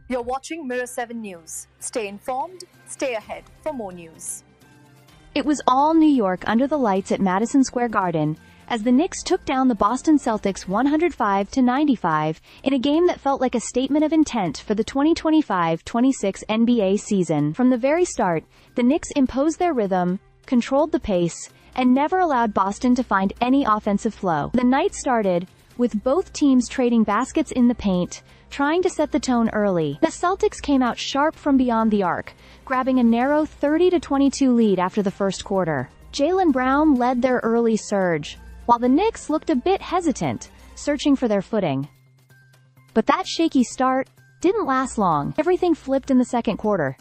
You're watching Mirror 7 News. Stay informed, stay ahead for more news. It was all New York under the lights at Madison Square Garden as the Knicks took down the Boston Celtics 105-95 in a game that felt like a statement of intent for the 2025-26 NBA season. From the very start, the Knicks imposed their rhythm, controlled the pace, and never allowed Boston to find any offensive flow. The night started with both teams trading baskets in the paint, trying to set the tone early. The Celtics came out sharp from beyond the arc, grabbing a narrow 30-22 lead after the first quarter. Jaylen Brown led their early surge, while the Knicks looked a bit hesitant, searching for their footing. But that shaky start didn't last long. Everything flipped in the second quarter.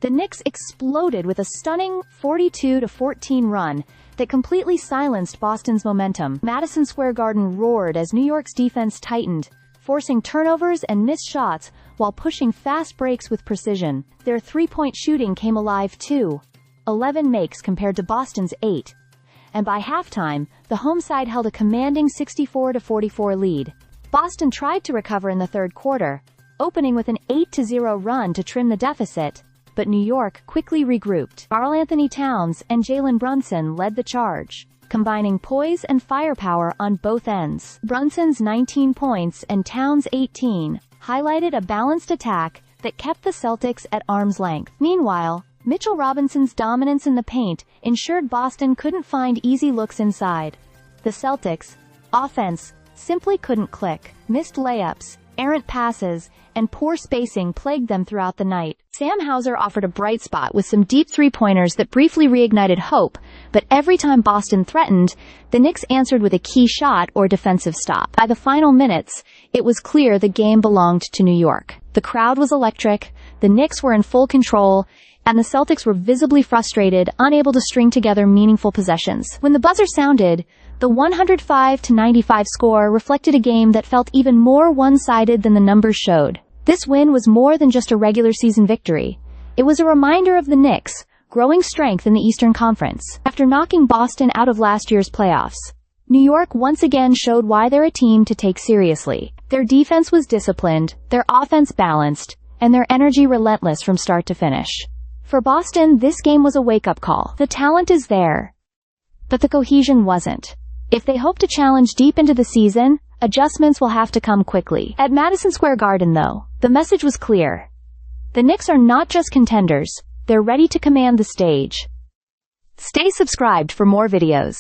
The Knicks exploded with a stunning 42-14 run that completely silenced Boston's momentum. Madison Square Garden roared as New York's defense tightened, forcing turnovers and missed shots while pushing fast breaks with precision. Their three-point shooting came alive too, 11 makes compared to Boston's 8. And by halftime, the home side held a commanding 64-44 lead. Boston tried to recover in the third quarter, opening with an 8-0 run to trim the deficit, but New York quickly regrouped. Karl-Anthony Towns and Jalen Brunson led the charge, combining poise and firepower on both ends. Brunson's 19 points and Towns' 18 highlighted a balanced attack that kept the Celtics at arm's length. Meanwhile, Mitchell Robinson's dominance in the paint ensured Boston couldn't find easy looks inside. The Celtics' offense simply couldn't click. Missed layups, errant passes, and poor spacing plagued them throughout the night. Sam Hauser offered a bright spot with some deep three-pointers that briefly reignited hope, but every time Boston threatened, the Knicks answered with a key shot or defensive stop. By the final minutes, it was clear the game belonged to New York. The crowd was electric, the Knicks were in full control, and the Celtics were visibly frustrated, unable to string together meaningful possessions. When the buzzer sounded, the 105-95 score reflected a game that felt even more one-sided than the numbers showed. This win was more than just a regular season victory. It was a reminder of the Knicks' growing strength in the Eastern Conference. After knocking Boston out of last year's playoffs, New York once again showed why they're a team to take seriously. Their defense was disciplined, their offense balanced, and their energy relentless from start to finish. For Boston, this game was a wake-up call. The talent is there, but the cohesion wasn't. If they hope to challenge deep into the season, adjustments will have to come quickly. At Madison Square Garden, though, the message was clear. The Knicks are not just contenders, they're ready to command the stage. Stay subscribed for more videos.